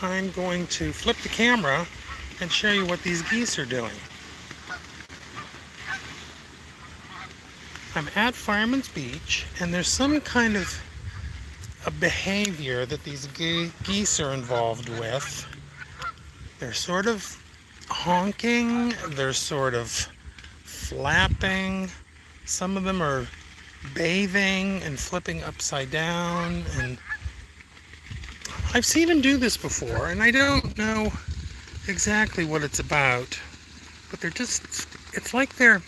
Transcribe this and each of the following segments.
I'm going to flip the camera and show you what these geese are doing. I'm at Fireman's Beach, and there's some kind of a behavior that these geese are involved with. They're sort of honking, they're sort of flapping, some of them are bathing and flipping upside down, and I've seen them do this before, and I don't know exactly what it's about, but it's like they're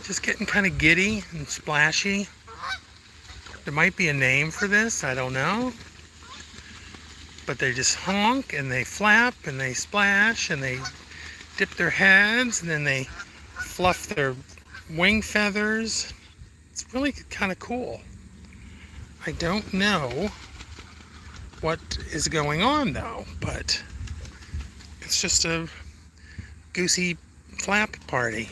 just getting kind of giddy and splashy. There might be a name for this, I don't know. But they just honk and they flap and they splash and they dip their heads and then they fluff their wing feathers. It's really kind of cool. I don't know what is going on though, but it's just a goosey flap party.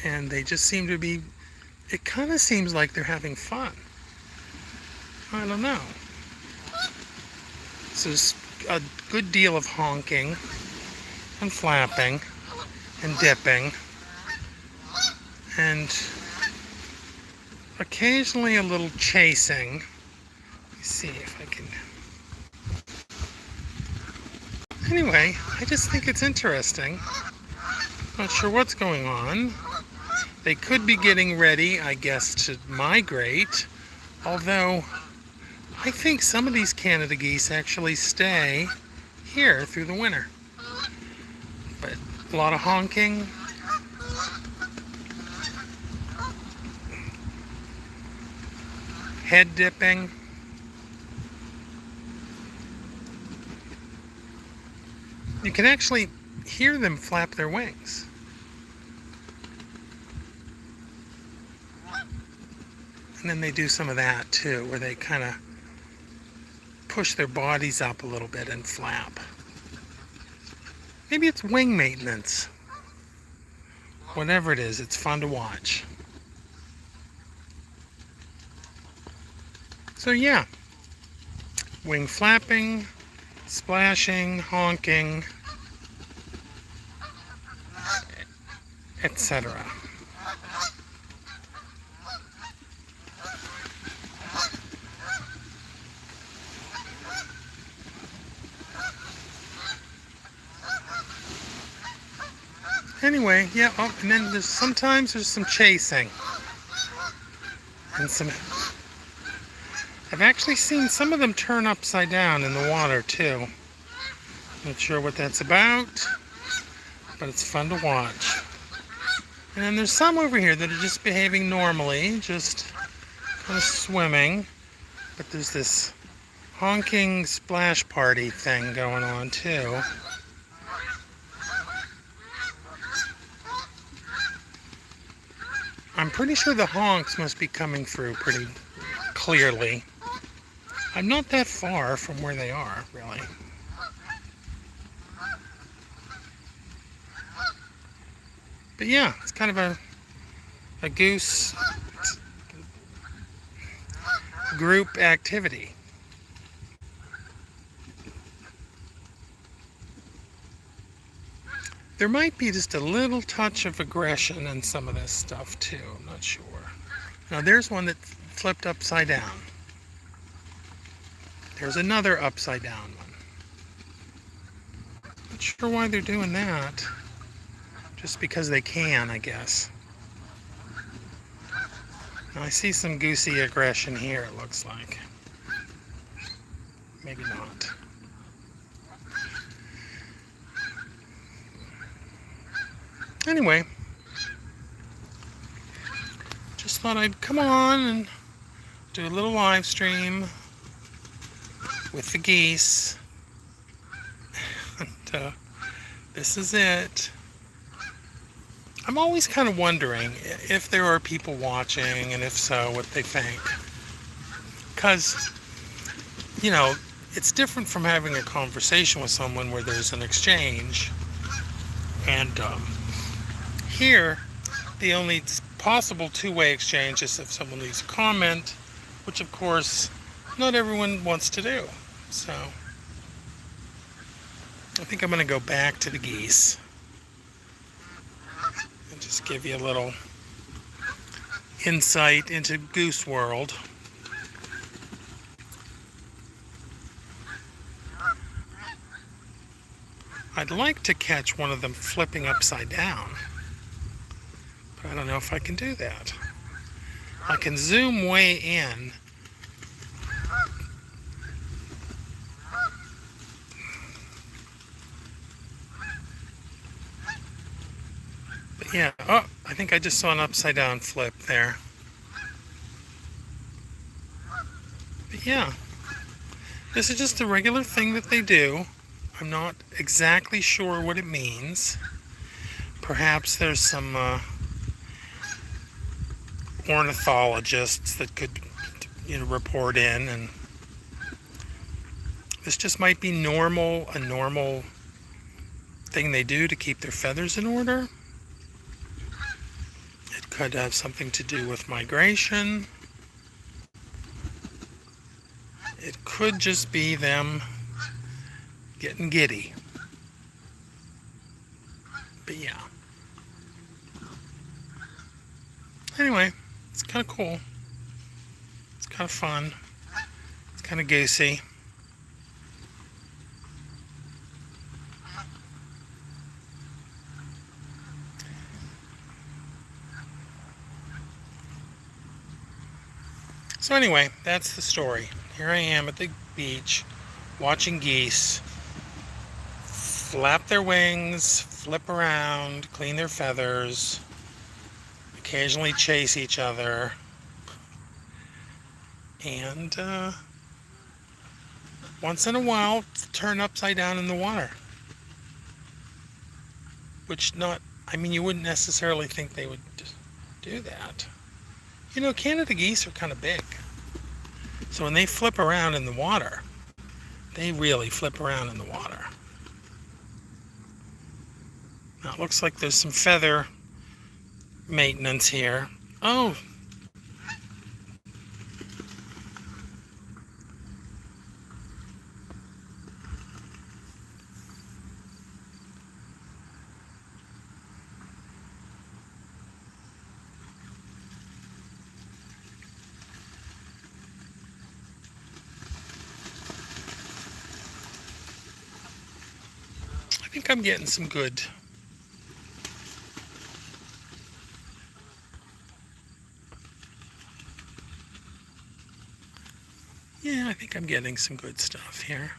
And they just seem to be, it kind of seems like they're having fun. I don't know. So there's a good deal of honking and flapping and dipping and occasionally a little chasing. Let me see if I can. Anyway, I just think it's interesting. Not sure what's going on. They could be getting ready, I guess, to migrate, although I think some of these Canada geese actually stay here through the winter. But a lot of honking. Head dipping. You can actually hear them flap their wings. And then they do some of that too, where they kind of push their bodies up a little bit and flap. Maybe it's wing maintenance. Whatever it is, it's fun to watch. So yeah, wing flapping, splashing, honking, etc. Anyway, yeah, oh, and then sometimes there's some chasing. And I've actually seen some of them turn upside down in the water too. Not sure what that's about, but it's fun to watch. And then there's some over here that are just behaving normally, just kind of swimming. But there's this honking splash party thing going on too. I'm pretty sure the honks must be coming through pretty clearly. I'm not that far from where they are, really. But yeah, it's kind of a goose group activity. There might be just a little touch of aggression in some of this stuff too, I'm not sure. Now there's one that flipped upside down. There's another upside down one. Not sure why they're doing that. Just because they can, I guess. Now I see some goosey aggression here, it looks like. Maybe not. Anyway, just thought I'd come on and do a little live stream with the geese. And this is it. I'm always kind of wondering if there are people watching, and if so, what they think. Because, you know, it's different from having a conversation with someone where there's an exchange. And here, the only possible two-way exchange is if someone leaves a comment which of course not everyone wants to do. So I think I'm going to go back to the geese and just give you a little insight into goose world. I'd like to catch one of them flipping upside down, but I don't know if I can do that. I can zoom way in. But yeah, oh, I think I just saw an upside down flip there. But yeah, this is just a regular thing that they do. I'm not exactly sure what it means. Perhaps there's some ornithologists that could, report in, and this just might be a normal thing they do to keep their feathers in order. It could have something to do with migration. It could just be them getting giddy. But yeah. Anyway, it's kind of cool. It's kind of fun. It's kind of goosey. So anyway, that's the story. Here I am at the beach watching geese flap their wings, flip around, clean their feathers, occasionally chase each other, and once in a while turn upside down in the water. Which you wouldn't necessarily think they would do that. Canada geese are kind of big. So when they flip around in the water, they really flip around in the water. Now it looks like there's some feather maintenance here. Oh! I think I'm getting some good I think I'm getting some good stuff here.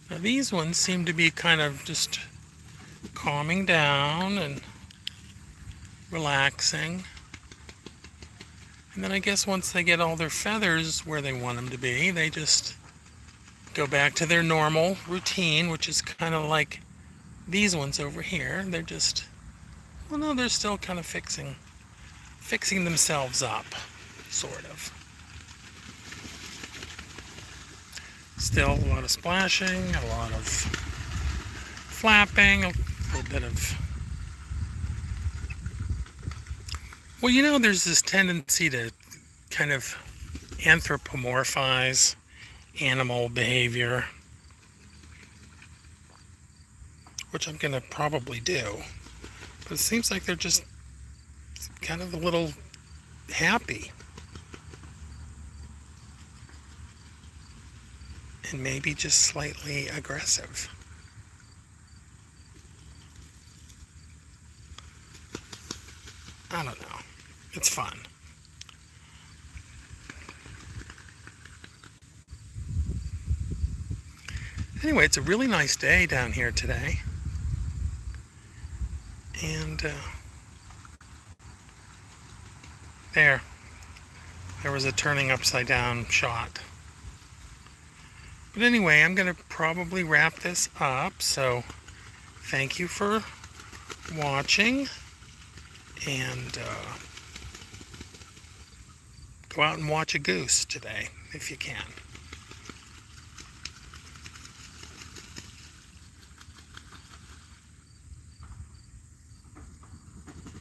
Now these ones seem to be kind of just calming down and relaxing. And then I guess once they get all their feathers where they want them to be, they just go back to their normal routine, which is kind of like these ones over here. They're just, well, no, they're still kind of fixing themselves up, sort of. Still a lot of splashing, a lot of flapping, a little bit of... Well, there's this tendency to kind of anthropomorphize animal behavior, which I'm going to probably do. But it seems like they're just kind of a little happy. And maybe just slightly aggressive. I don't know. It's fun. Anyway, it's a really nice day down here today. And there was a turning upside down shot. But anyway, I'm going to probably wrap this up. So thank you for watching. And go out and watch a goose today if you can.